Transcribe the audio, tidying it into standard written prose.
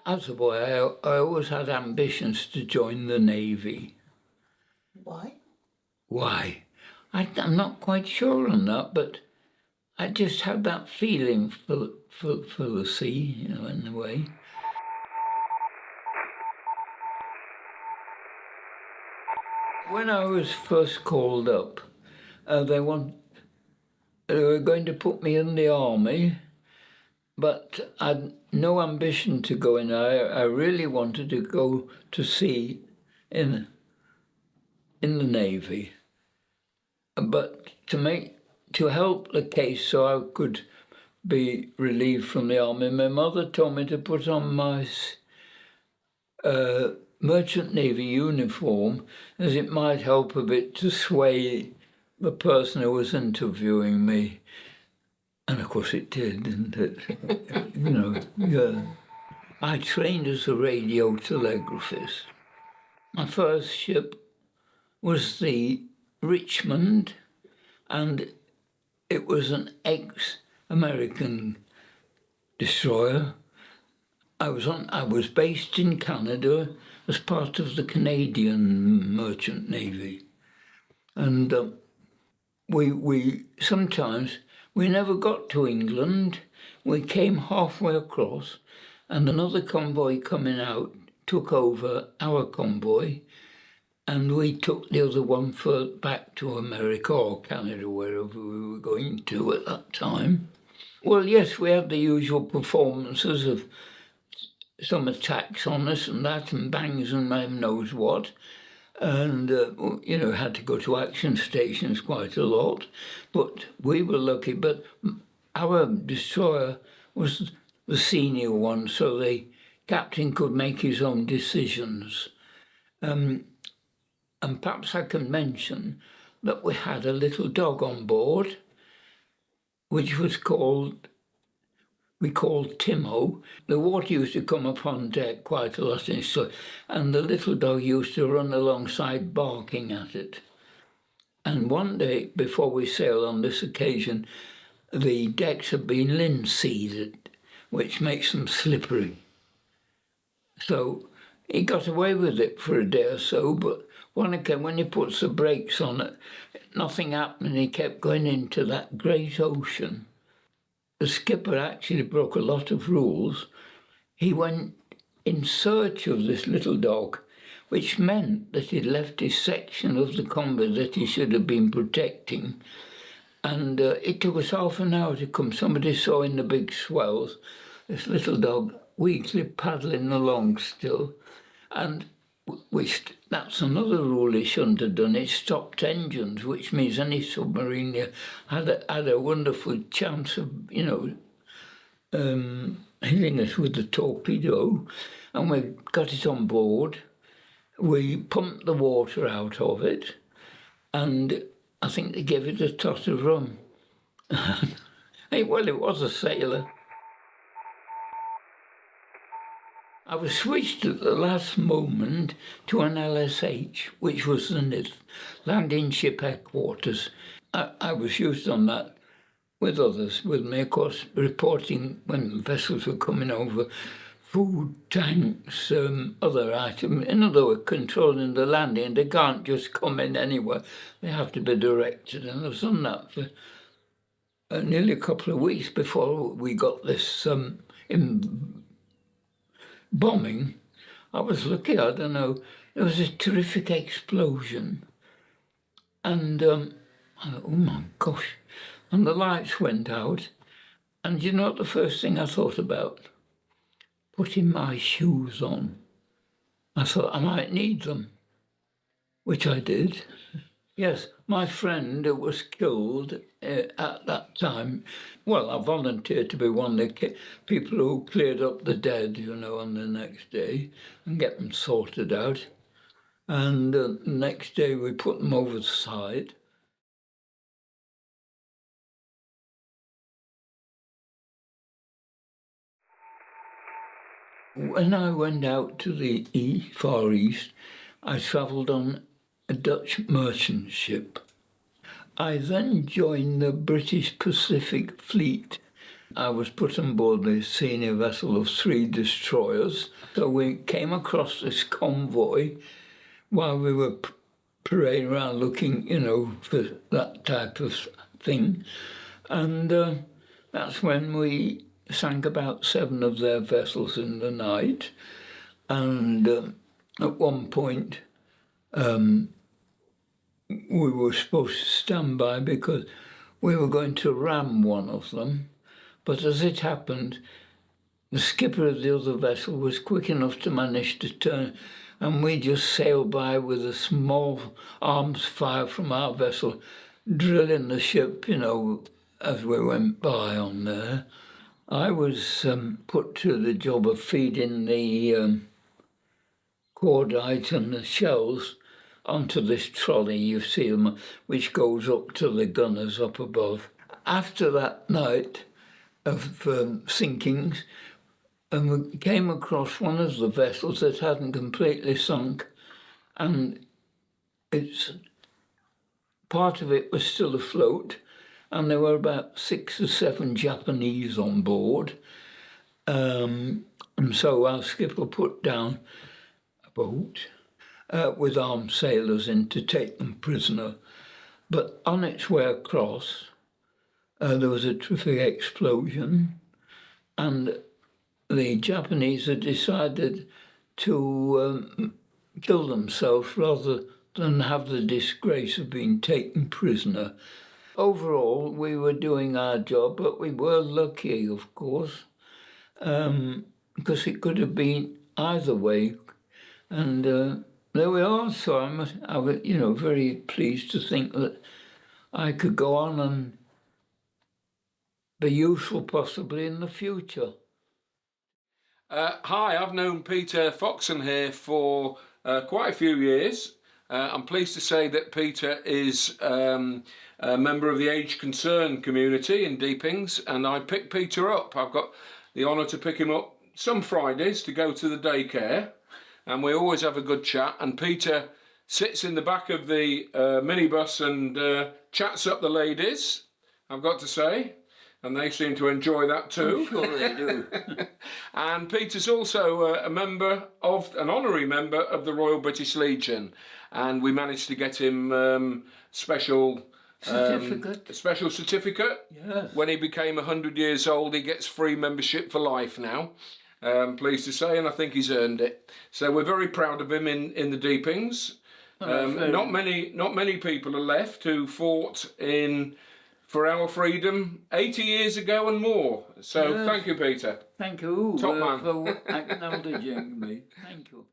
As a boy, I always had ambitions to join the Navy. Why? Why? I'm not quite sure on that, but I just had that feeling for the sea, in a way. When I was first called up, they were going to put me in the army, but I had no ambition to go in. I really wanted to go to sea in the Navy, but to help the case so I could be relieved from the army, my mother told me to put on my Merchant Navy uniform, as it might help a bit to sway the person who was interviewing me. And of course it did, didn't it? Yeah. I trained as a radio telegraphist. My first ship was the Richmond, and it was an ex-American destroyer. I was based in Canada as part of the Canadian Merchant Navy, and we sometimes we never got to England. We came halfway across, and another convoy coming out took over our convoy, and we took the other one back to America or Canada, wherever we were going to at that time. Well, yes, we had the usual performances of some attacks on us and that, and bangs and man knows what. And, had to go to action stations quite a lot. But we were lucky. But our destroyer was the senior one, so the captain could make his own decisions. And perhaps I can mention that we had a little dog on board, which was we called Timo. The water used to come up on deck quite a lot, and the little dog used to run alongside barking at it. And one day, before we sailed on this occasion, the decks had been linseeded, which makes them slippery. So he got away with it for a day or so, but when he puts the brakes on it, nothing happened, and he kept going into that great ocean. The skipper actually broke a lot of rules. He went in search of this little dog, which meant that he'd left his section of the convoy that he should have been protecting. And it took us half an hour to come. Somebody saw in the big swells this little dog weakly paddling along still. And that's another rule he shouldn't have done. It stopped engines, which means any submarine had a wonderful chance of, hitting us with the torpedo. And we got it on board. We pumped the water out of it, and I think they gave it a tot of rum. Well, it was a sailor. I was switched at the last moment to an LSH, which was the NIT, Landing Ship Headquarters. I was used on that with others, with me, of course, reporting when vessels were coming over, food tanks, other items. In other words, controlling the landing. They can't just come in anywhere. They have to be directed. And I've done that for nearly a couple of weeks before we got this bombing. I was lucky, I don't know. There was a terrific explosion. And I thought, oh my gosh. And the lights went out. And you know what the first thing I thought about? Putting my shoes on. I thought I might need them, which I did. Yes, my friend was killed at that time. Well, I volunteered to be one of the people who cleared up the dead, on the next day and get them sorted out. And the next day we put them over the side. When I went out to the Far East, I travelled on a Dutch merchant ship. I then joined the British Pacific Fleet. I was put on board the senior vessel of 3 destroyers. So we came across this convoy while we were parading around looking, for that type of thing. And that's when we sank about 7 of their vessels in the night. And at one point, we were supposed to stand by because we were going to ram one of them. But as it happened, the skipper of the other vessel was quick enough to manage to turn, and we just sailed by with a small arms fire from our vessel, drilling the ship, as we went by on there. I was put to the job of feeding the cordite and the shells onto this trolley you see them, which goes up to the gunners up above. After that night of sinkings, and we came across one of the vessels that hadn't completely sunk, and part of it was still afloat, and there were about 6 or 7 Japanese on board. And so our skipper put down a boat with armed sailors in to take them prisoner. But on its way across, there was a terrific explosion, and the Japanese had decided to kill themselves rather than have the disgrace of being taken prisoner. Overall, we were doing our job, but we were lucky, of course, because it could have been either way. And there we are. So I was, very pleased to think that I could go on and be useful possibly in the future. Hi, I've known Peter Foxon here for quite a few years. I'm pleased to say that Peter is a member of the Age Concern community in Deepings, and I picked Peter up. I've got the honour to pick him up some Fridays to go to the daycare, and we always have a good chat. And Peter sits in the back of the minibus and chats up the ladies, I've got to say. And they seem to enjoy that too. I'm sure they do. And Peter's also an honorary member of the Royal British Legion, and we managed to get him special certificate. Yes. When he became 100 years old, he gets free membership for life now. Pleased to say, and I think he's earned it. So we're very proud of him in the Deepings. Not many people are left who fought for our freedom 80 years ago and more. So Thank you, Peter. Thank you Top man. for acknowledging me. Thank you.